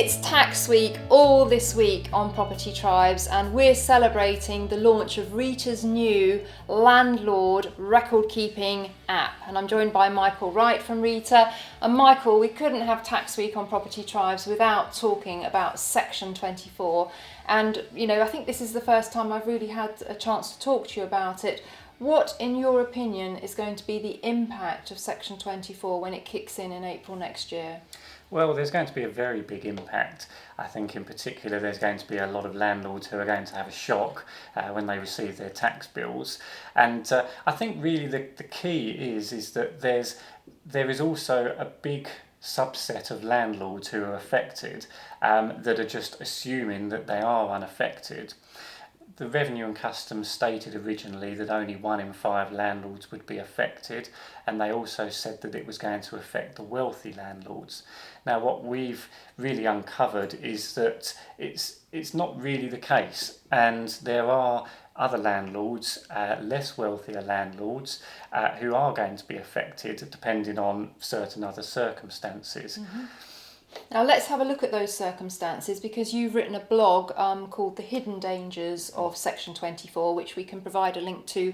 It's tax week all this week on Property Tribes, and we're celebrating the launch of Rita's new landlord record keeping app. And I'm joined by Michael Wright from Rita. And Michael, we couldn't have tax week on Property Tribes without talking about Section 24. And I think this is the first time I've really had a chance to talk to you about it. What, in your opinion, is going to be the impact of Section 24 when it kicks in April next year? Well, there's going to be a very big impact. I think in particular there's going to be a lot of landlords who are going to have a shock when they receive their tax bills. And I think really the key is that there is also a big subset of landlords who are affected that are just assuming that they are unaffected. The Revenue and Customs stated originally that only 1 in 5 landlords would be affected, and they also said that it was going to affect the wealthy landlords. Now, what we've really uncovered is that it's not really the case, and there are other landlords, less wealthier landlords, who are going to be affected depending on certain other circumstances. Mm-hmm. Now let's have a look at those circumstances, because you've written a blog called The Hidden Dangers of Section 24, which we can provide a link to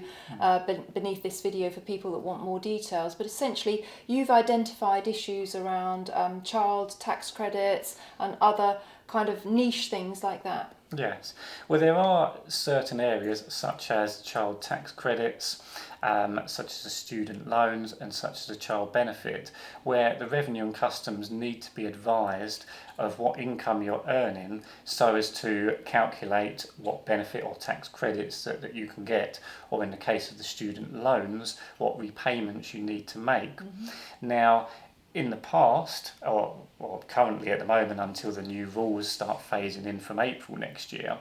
beneath this video for people that want more details. But essentially you've identified issues around child tax credits and other kind of niche things like that. Yes. Well, there are certain areas such as child tax credits, such as the student loans and such as the child benefit, where the Revenue and Customs need to be advised of what income you're earning so as to calculate what benefit or tax credits that you can get, or in the case of the student loans, what repayments you need to make. Mm-hmm. Now, in the past, or currently at the moment until the new rules start phasing in from April next year,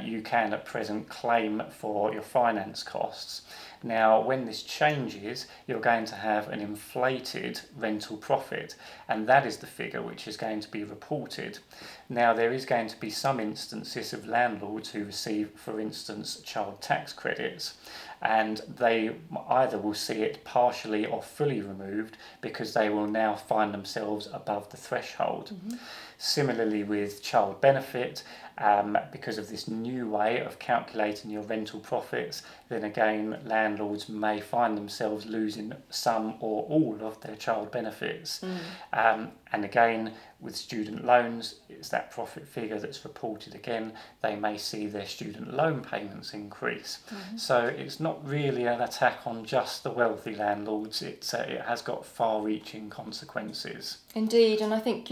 you can at present claim for your finance costs. Now, when this changes, you're going to have an inflated rental profit, and that is the figure which is going to be reported. Now, there is going to be some instances of landlords who receive, for instance, child tax credits, and they either will see it partially or fully removed because they will now find themselves above the threshold. Mm-hmm. Similarly with child benefit, because of this new way of calculating your rental profits, then again landlords may find themselves losing some or all of their child benefits. And again, with student loans, it's that profit figure that's reported again. They may see their student loan payments increase. Mm-hmm. So it's not really an attack on just the wealthy landlords. It has got far-reaching consequences. Indeed, and I think,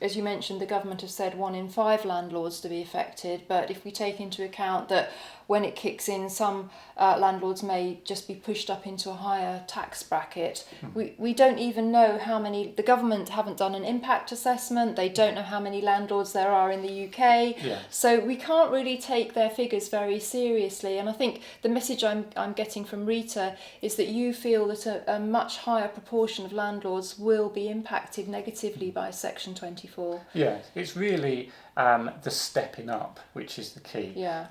as you mentioned, the government have said 1 in 5 landlords to be affected, but if we take into account that when it kicks in, some landlords may just be pushed up into a higher tax bracket. We don't even know how many. The government haven't done an impact assessment. They don't know how many landlords there are in the UK. Yeah. So we can't really take their figures very seriously. And I think the message I'm getting from Rita is that you feel that a much higher proportion of landlords will be impacted negatively by Section 24. Yeah, it's really the stepping up which is the key. Yeah.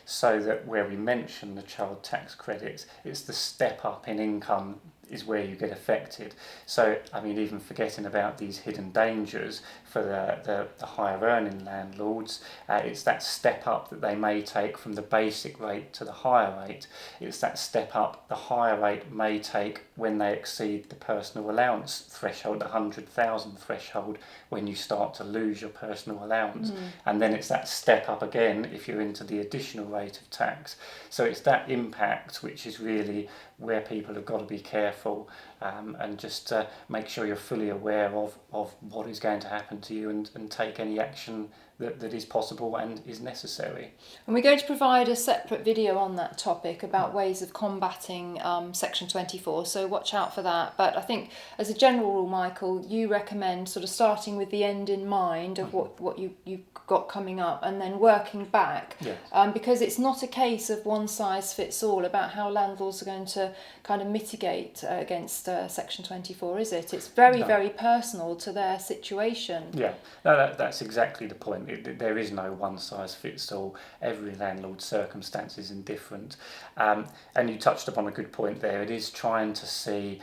So that where we mention the child tax credits, it's the step up in income is where you get affected. So, even forgetting about these hidden dangers for the higher earning landlords, it's that step up that they may take from the basic rate to the higher rate. It's that step up the higher rate may take when they exceed the personal allowance threshold, the 100,000 threshold, when you start to lose your personal allowance. And then it's that step up again if you're into the additional rate of tax. So it's that impact which is really where people have got to be careful and just make sure you're fully aware of what is going to happen to you and take any action that is possible and is necessary. And we're going to provide a separate video on that topic about ways of combating Section 24, so watch out for that. But I think as a general rule, Michael, you recommend sort of starting with the end in mind of what you've got coming up and then working back. Yes. Because it's not a case of one size fits all about how landlords are going to kind of mitigate against Section 24, is it? It's very personal to their situation. Yeah, no, that's exactly the point. There is no one size fits all. Every landlord's circumstances is different. And you touched upon a good point there. It is trying to see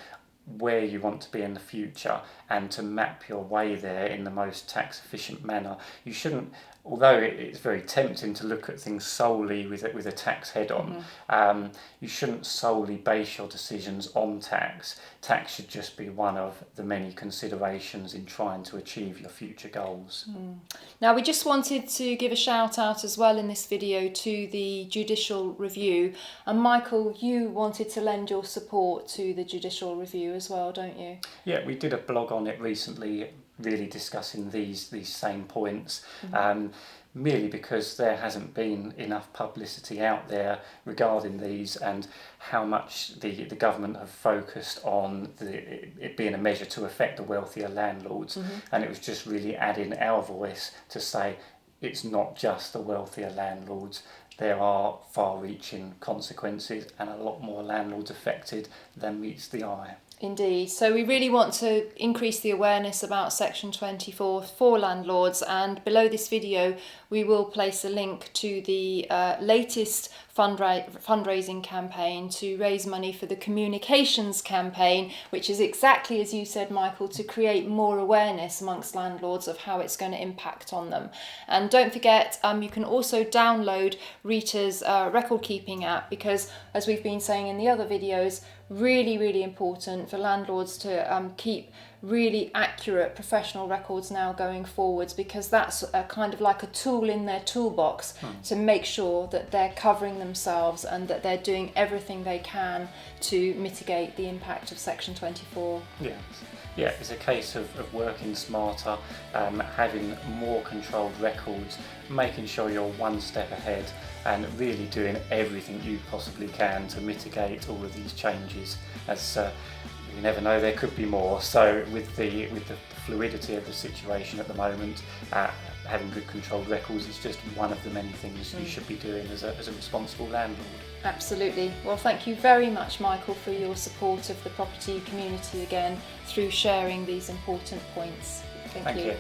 where you want to be in the future and to map your way there in the most tax efficient manner. You shouldn't, although it's very tempting to look at things solely with a tax head on, you shouldn't solely base your decisions on tax. Tax should just be one of the many considerations in trying to achieve your future goals. Now, we just wanted to give a shout out as well in this video to the judicial review, and Michael, you wanted to lend your support to the judicial review as well, don't you? Yeah, we did a blog on it recently, really discussing these same points, merely because there hasn't been enough publicity out there regarding these and how much the government have focused on it being a measure to affect the wealthier landlords, and it was just really adding our voice to say it's not just the wealthier landlords. There are far-reaching consequences and a lot more landlords affected than meets the eye. Indeed. So we really want to increase the awareness about Section 24 for landlords, and below this video we will place a link to the latest fundraising campaign to raise money for the communications campaign, which is exactly as you said, Michael, to create more awareness amongst landlords of how it's going to impact on them. And don't forget, you can also download Rita's record keeping app, because as we've been saying in the other videos, really important for landlords to keep really accurate professional records now going forwards, because that's a kind of like a tool in their toolbox to make sure that they're covering themselves and that they're doing everything they can to mitigate the impact of Section 24. Yeah, it's a case of working smarter, having more controlled records, making sure you're one step ahead and really doing everything you possibly can to mitigate all of these changes, as you never know, there could be more. So with the fluidity of the situation at the moment, having good controlled records is just one of the many things you should be doing as a responsible landlord. Absolutely. Well, thank you very much, Michael, for your support of the property community again through sharing these important points. Thank you.